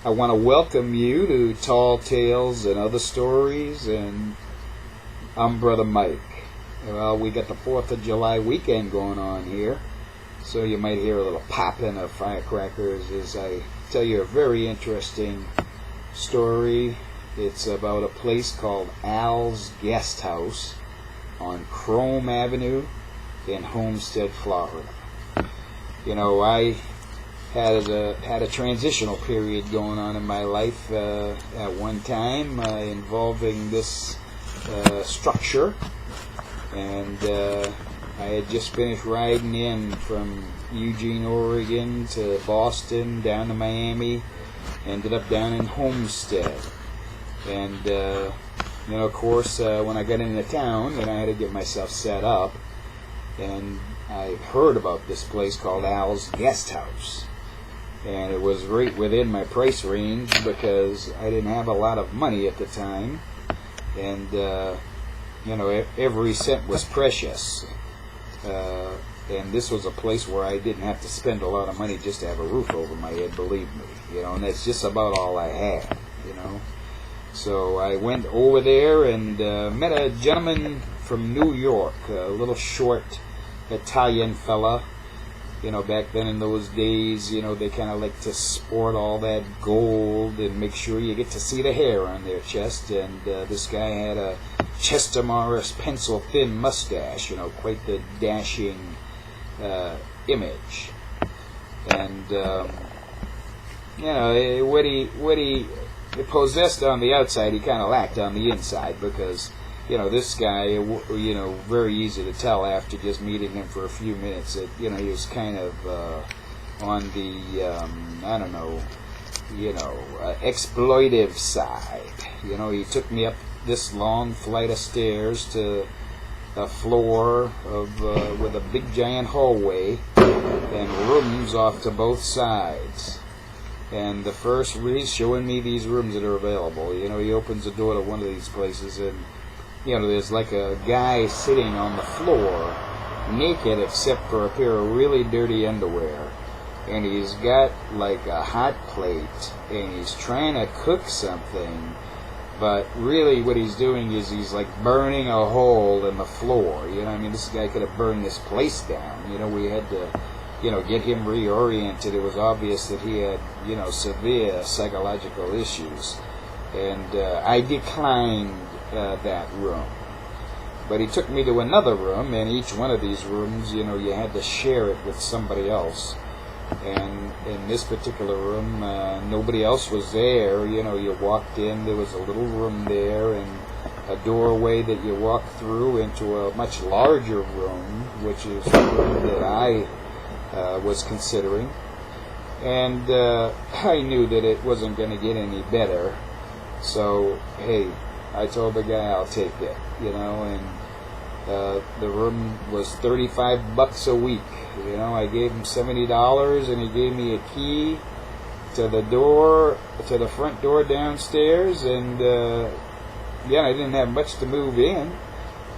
I want to welcome you to Tall Tales and Other Stories, and I'm Brother Mike. Well, we got the 4th of July weekend going on here, so you might hear a little popping of firecrackers as I tell you a very interesting story. It's about a place called Al's Guest House on Krome Avenue in Homestead, Florida. You know, I had a transitional period going on in my life at one time involving this structure, and I had just finished riding in from Eugene, Oregon to Boston, down to Miami, ended up down in Homestead. And of course, when I got into town, then I had to get myself set up, and I heard about this place called Al's Guest House. And it was right within my price range because I didn't have a lot of money at the time, and every cent was precious. And this was a place where I didn't have to spend a lot of money just to have a roof over my head, believe me. And that's just about all I had. So I went over there and met a gentleman from New York, a little short Italian fella. Back then in those days, they kind of like to sport all that gold and make sure you get to see the hair on their chest. And this guy had a Chester Morris pencil-thin mustache, quite the dashing image. And, what he possessed on the outside, he kind of lacked on the inside, because this guy, very easy to tell after just meeting him for a few minutes that, he was kind of on the, exploitive side. He took me up this long flight of stairs to a floor of with a big giant hallway and rooms off to both sides. And the first, he's showing me these rooms that are available. He opens the door to one of these places, and there's like a guy sitting on the floor, naked except for a pair of really dirty underwear. And he's got like a hot plate, and he's trying to cook something, but really what he's doing is he's like burning a hole in the floor. This guy could have burned this place down. We had to, get him reoriented. It was obvious that he had, severe psychological issues. And I declined that room. But he took me to another room, and each one of these rooms, you had to share it with somebody else. And in this particular room, nobody else was there. You walked in, there was a little room there, and a doorway that you walked through into a much larger room, which is the room that I was considering. And I knew that it wasn't going to get any better. So, hey, I told the guy I'll take it, and the room was $35 a week. I gave him $70, and he gave me a key to the front door downstairs, and I didn't have much to move in.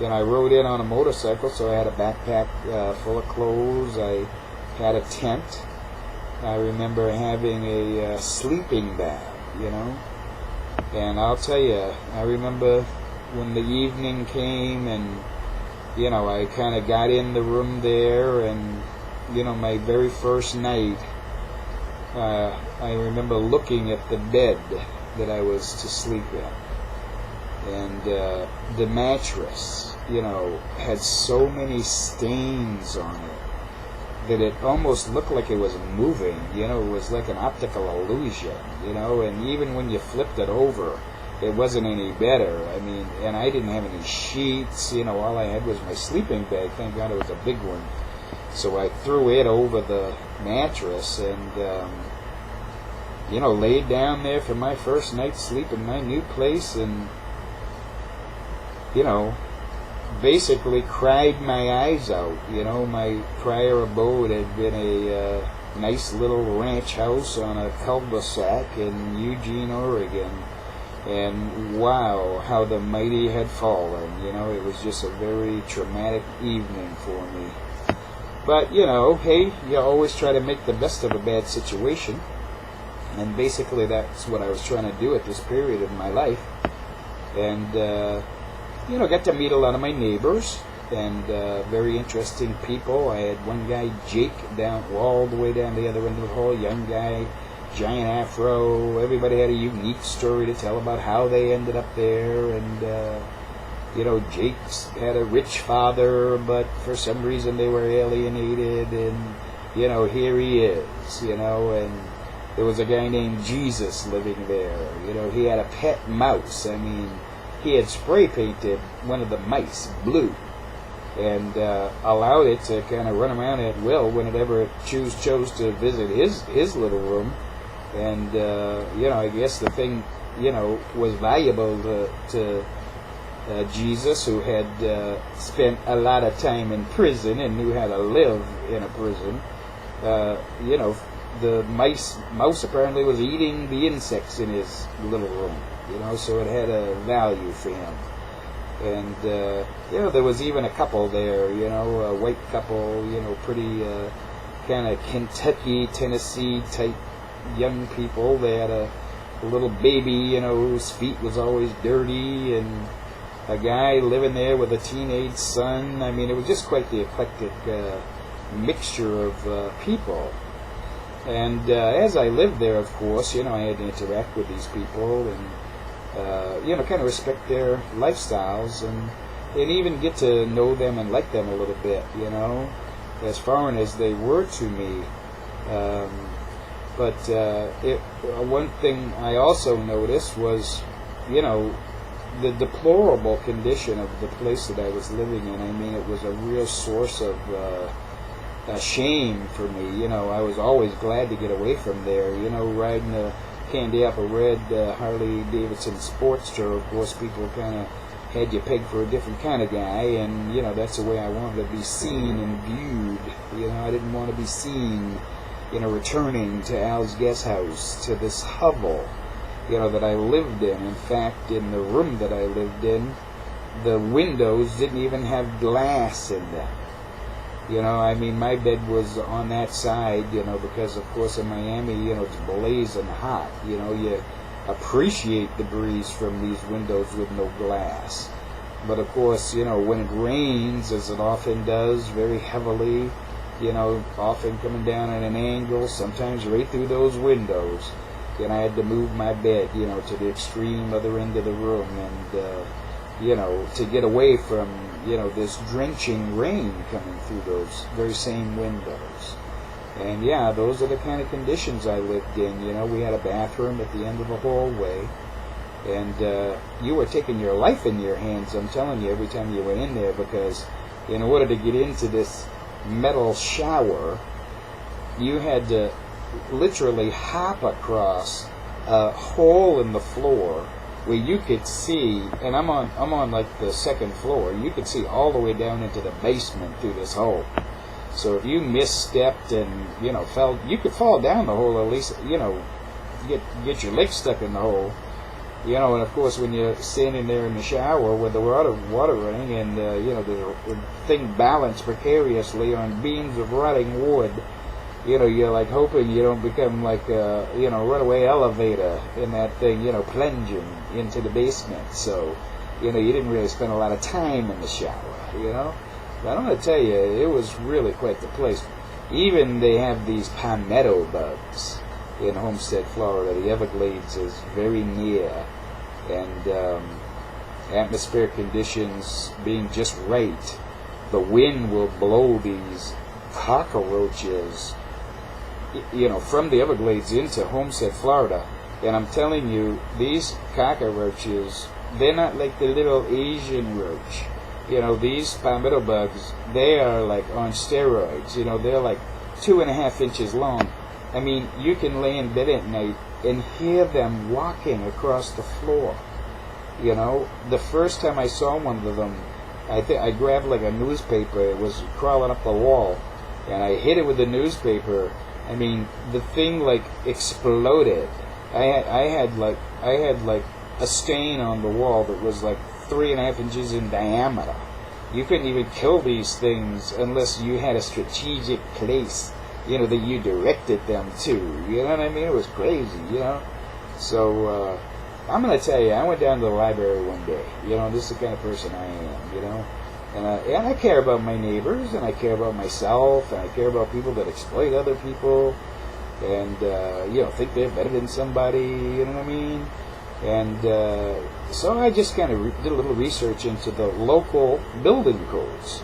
Then I rode in on a motorcycle, so I had a backpack full of clothes. I had a tent. I remember having a sleeping bag, And I'll tell you, I remember when the evening came, and I kind of got in the room there, and my very first night, I remember looking at the bed that I was to sleep in, and the mattress, had so many stains on it that it almost looked like it was moving. It was like an optical illusion, and even when you flipped it over, it wasn't any better. And I didn't have any sheets, all I had was my sleeping bag. Thank God it was a big one. So I threw it over the mattress and, laid down there for my first night's sleep in my new place, and, basically cried my eyes out. My prior abode had been a nice little ranch house on a cul-de-sac in Eugene, Oregon. And wow, how the mighty had fallen. It was just a very traumatic evening for me. But, hey, you always try to make the best of a bad situation. And basically that's what I was trying to do at this period of my life. And, got to meet a lot of my neighbors, and very interesting people. I had one guy, Jake, down all the way down the other end of the hall, young guy, giant afro. Everybody had a unique story to tell about how they ended up there. And, Jake's had a rich father, but for some reason they were alienated. And, here he is, and there was a guy named Jesus living there. He had a pet mouse. I mean, he had spray painted one of the mice blue and allowed it to kind of run around at will whenever it chose to visit his little room. And, I guess the thing, was valuable to Jesus, who had spent a lot of time in prison and knew how to live in a prison. The mouse apparently was eating the insects in his little room, so it had a value for him. And, there was even a couple there, a white couple, pretty kind of Kentucky, Tennessee type young people. They had a little baby, whose feet was always dirty, and a guy living there with a teenage son. I mean, it was just quite the eclectic mixture of people. And as I lived there, of course, I had to interact with these people and, kind of respect their lifestyles and even get to know them and like them a little bit, as foreign as they were to me. But one thing I also noticed was, the deplorable condition of the place that I was living in. I mean, it was a real source of shame for me. I was always glad to get away from there. Riding a candy apple red Harley Davidson Sportster, of course, people kind of had you pegged for a different kind of guy, and that's the way I wanted to be seen and viewed. I didn't want to be seen, returning to Al's guest house, to this hovel, that I lived in. In fact, in the room that I lived in, the windows didn't even have glass in them. I mean, my bed was on that side, because, of course, in Miami, it's blazing hot. You appreciate the breeze from these windows with no glass. But, of course, when it rains, as it often does, very heavily, often coming down at an angle, sometimes right through those windows, I had to move my bed, to the extreme other end of the room, and, to get away from, this drenching rain coming through those very same windows. And yeah, those are the kind of conditions I lived in. We had a bathroom at the end of the hallway, and you were taking your life in your hands, I'm telling you, every time you went in there, because in order to get into this metal shower, you had to literally hop across a hole in the floor where you could see, and I'm on like the second floor, you could see all the way down into the basement through this hole. So if you misstepped and fell, you could fall down the hole, at least get your legs stuck in the hole. And of course when you're standing there in the shower with the water running, and the thing balanced precariously on beams of rotting wood, you're like hoping you don't become like a, runaway elevator in that thing, plunging into the basement. So, you didn't really spend a lot of time in the shower, But I'm going to tell you, it was really quite the place. Even they have these palmetto bugs in Homestead, Florida. The Everglades is very near, and atmospheric conditions being just right, the wind will blow these cockroaches from the Everglades into Homestead, Florida. And I'm telling you, these cockroaches, they're not like the little Asian roach. These palmetto bugs, they are like on steroids. They're like 2.5 inches long. I mean, you can lay in bed at night and hear them walking across the floor. The first time I saw one of them, I grabbed like a newspaper. It was crawling up the wall, and I hit it with the newspaper. I mean, the thing like exploded. I had like a stain on the wall that was like 3.5 inches in diameter. You couldn't even kill these things unless you had a strategic place that you directed them to. You know what I mean? It was crazy, So, I'm going to tell you, I went down to the library one day. This is the kind of person I am, And I care about my neighbors, and I care about myself, and I care about people that exploit other people, and, think they're better than somebody, you know what I mean? And so I just kind of did a little research into the local building codes.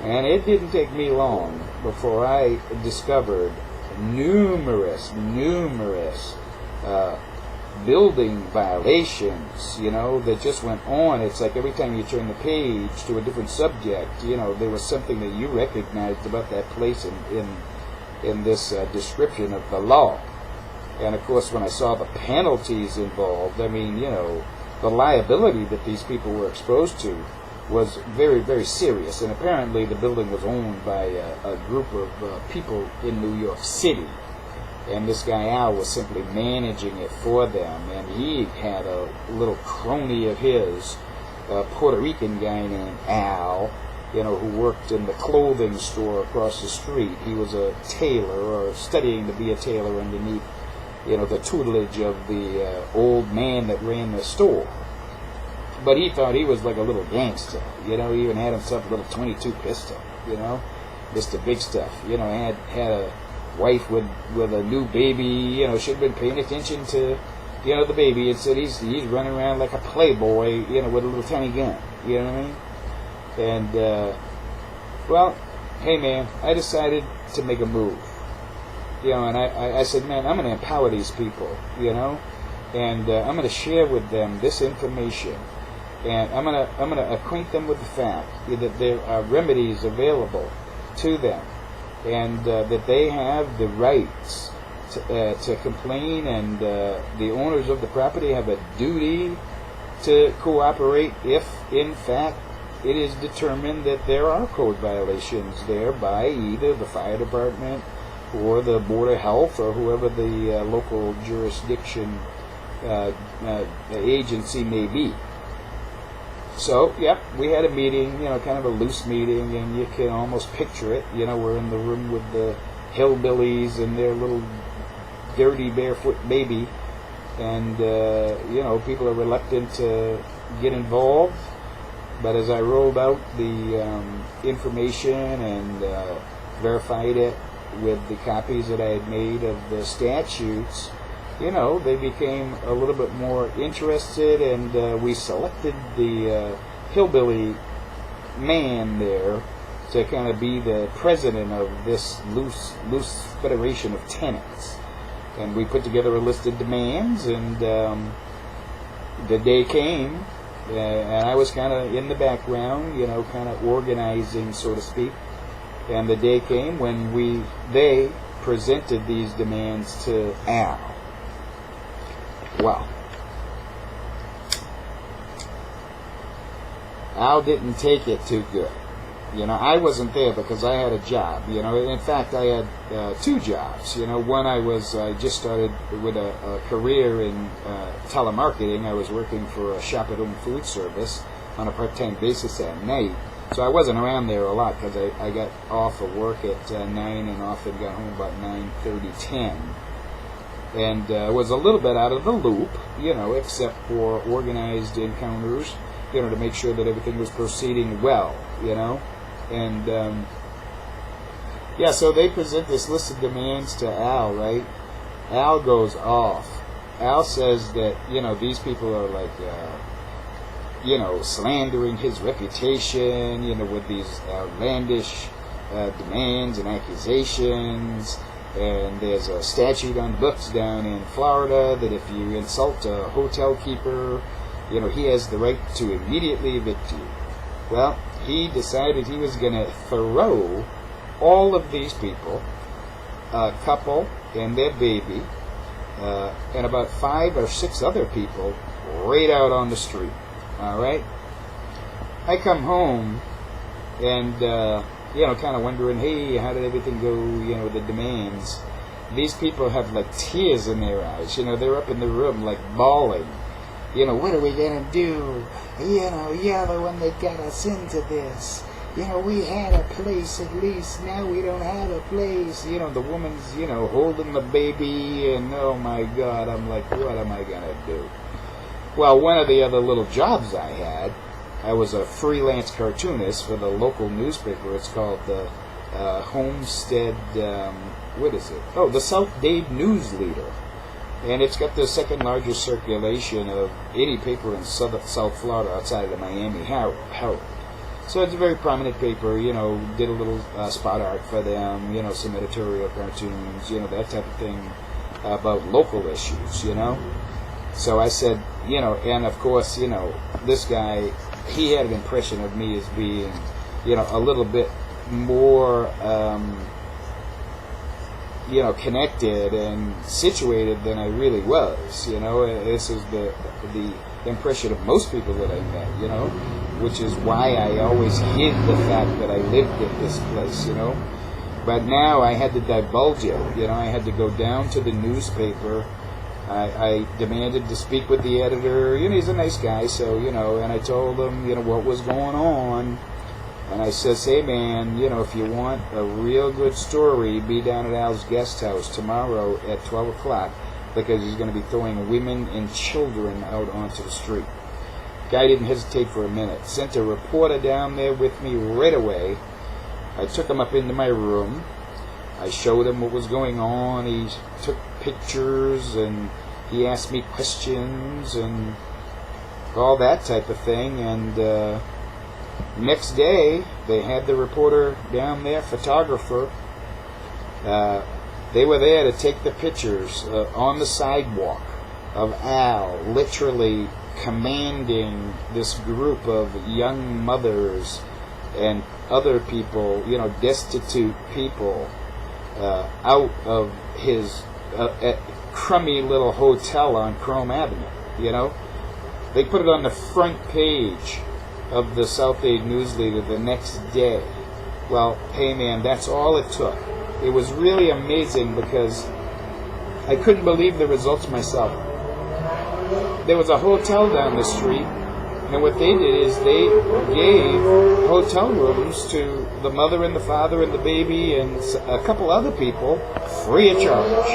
And it didn't take me long before I discovered numerous building violations, that just went on. It's like every time you turn the page to a different subject, there was something that you recognized about that place in this description of the law. And of course, when I saw the penalties involved, I mean, the liability that these people were exposed to was very, very serious. And apparently the building was owned by a group of people in New York City. And this guy Al was simply managing it for them. And he had a little crony of his, a Puerto Rican guy named Al, who worked in the clothing store across the street. He was a tailor, or studying to be a tailor underneath, the tutelage of the old man that ran the store. But he thought he was like a little gangster. He even had himself a little .22 pistol, just the big stuff. Had a wife with a new baby, should have been paying attention to, the baby. Instead, he's running around like a playboy, with a little tiny gun. You know what I mean? And, well, hey man, I decided to make a move. And I said, man, I'm going to empower these people, and I'm going to share with them this information. And I'm gonna acquaint them with the fact that there are remedies available to them, and that they have the rights to complain, and the owners of the property have a duty to cooperate if, in fact, it is determined that there are code violations there by either the fire department or the Board of Health or whoever the local jurisdiction agency may be. So, yep, we had a meeting, kind of a loose meeting, and you can almost picture it. We're in the room with the hillbillies and their little dirty barefoot baby, and, people are reluctant to get involved. But as I rolled out the information and verified it with the copies that I had made of the statutes, they became a little bit more interested, and we selected the hillbilly man there to kind of be the president of this loose federation of tenants. And we put together a list of demands, and the day came, and I was kind of in the background, kind of organizing, so to speak. And the day came when they presented these demands to Al. Well, Al didn't take it too good. I wasn't there because I had a job. In fact, I had two jobs. One, I just started with a career in telemarketing. I was working for a shop-at-home food service on a part-time basis at night. So I wasn't around there a lot because I got off of work at 9 and often got home about 9:30, 10. And was a little bit out of the loop, except for organized encounters, to make sure that everything was proceeding well, And, so they present this list of demands to Al, right? Al goes off. Al says that, these people are like, slandering his reputation, with these outlandish demands and accusations. And there's a statute on the books down in Florida that if you insult a hotel keeper, he has the right to immediately evict you. Well, he decided he was going to throw all of these people, a couple and their baby, and about 5 or 6 other people, right out on the street. All right? I come home and, kind of wondering, hey, how did everything go, with the demands? These people have, like, tears in their eyes. They're up in the room, like, bawling. What are we going to do? You're the one that got us into this. we had a place at least, now we don't have a place. The woman's, holding the baby, and oh my God, I'm like, what am I going to do? Well, one of the other little jobs I had, I was a freelance cartoonist for the local newspaper. It's called the Homestead, what is it? Oh, the South Dade News Leader. And it's got the second largest circulation of any paper in South Florida outside of the Miami Herald. So it's a very prominent paper, did a little spot art for them, some editorial cartoons, that type of thing about local issues, So I said, and of course, this guy, he had an impression of me as being, a little bit more, connected and situated than I really was. This is the impression of most people that I met, which is why I always hid the fact that I lived at this place, But now I had to divulge it, I had to go down to the newspaper. I demanded to speak with the editor. He's a nice guy, so, and I told him, what was going on. And I says, hey, man, if you want a real good story, be down at Al's guest house tomorrow at 12 o'clock because he's going to be throwing women and children out onto the street. Guy didn't hesitate for a minute. Sent a reporter down there with me right away. I took him up into my room. I showed him what was going on. He took pictures and he asked me questions and all that type of thing. And next day, they had the reporter down there, photographer. They were there to take the pictures on the sidewalk of Al, literally commanding this group of young mothers and other people, destitute people, out of his crummy little hotel on Krome Avenue, They put it on the front page of the South Dade News Leader the next day. Well, hey man, that's all it took. It was really amazing because I couldn't believe the results myself. There was a hotel down the street, and what they did is they gave hotel rooms to the mother and the father and the baby and a couple other people free of charge,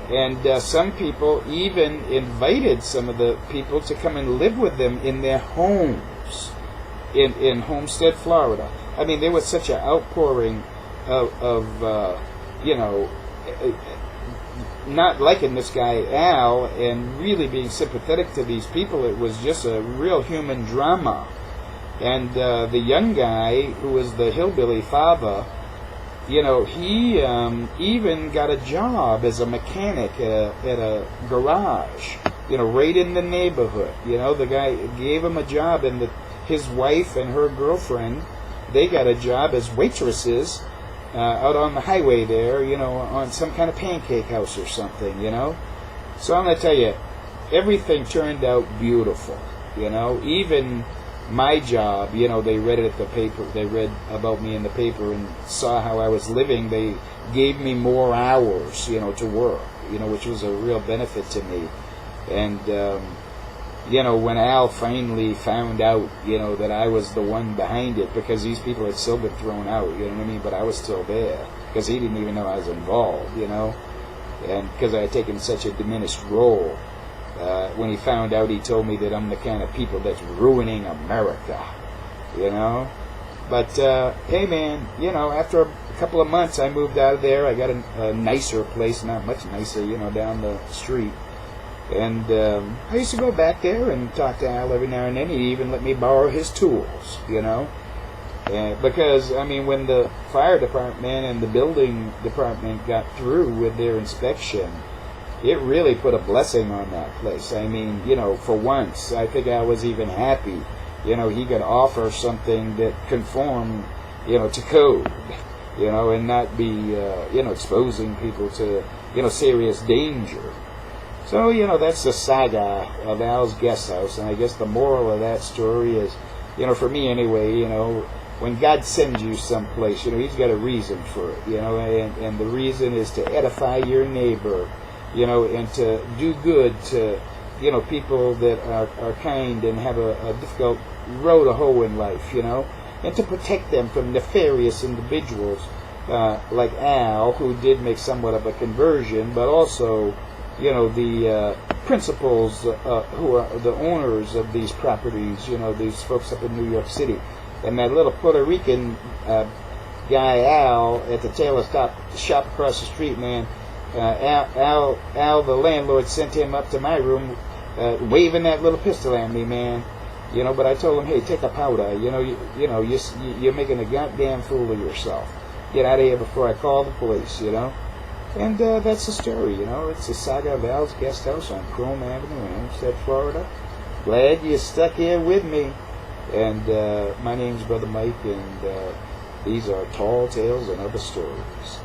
And some people even invited some of the people to come and live with them in their homes in Homestead, Florida. I mean, there was such an outpouring of not liking this guy Al and really being sympathetic to these people. It was just a real human drama. And the young guy, who was the hillbilly father, he even got a job as a mechanic at a garage, right in the neighborhood. The guy gave him a job, and his wife and her girlfriend, they got a job as waitresses out on the highway there, on some kind of pancake house or something, So I'm going to tell you, everything turned out beautiful, even my job, they read it at the paper, they read about me in the paper and saw how I was living. They gave me more hours, to work, which was a real benefit to me. And, when Al finally found out, that I was the one behind it, because these people had still been thrown out, but I was still there, because he didn't even know I was involved, and because I had taken such a diminished role. When he found out, he told me that I'm the kind of people that's ruining America, But, hey man, after a couple of months, I moved out of there. I got a nicer place, not much nicer, down the street. And I used to go back there and talk to Al every now and then. He'd even let me borrow his tools, because, when the fire department and the building department got through with their inspection, it really put a blessing on that place. For once, I think I was even happy. He could offer something that conformed, to code, and not be, exposing people to, serious danger. So, that's the saga of Al's guest house. And I guess the moral of that story is, for me anyway, when God sends you someplace, He's got a reason for it, and the reason is to edify your neighbor, and to do good to, people that are kind and have a difficult road to hoe in life, and to protect them from nefarious individuals like Al, who did make somewhat of a conversion, but also, the principals who are the owners of these properties, these folks up in New York City. And that little Puerto Rican guy, Al, at the tailor shop across the street, man, Al, the landlord, sent him up to my room waving that little pistol at me, man. But I told him, hey, take a powder. You're making a goddamn fool of yourself. Get out of here before I call the police, And that's the story, It's the saga of Al's Guest House on Krome Avenue in Homestead, Florida. Glad you stuck here with me. And my name's Brother Mike, and these are Tall Tales and Other Stories.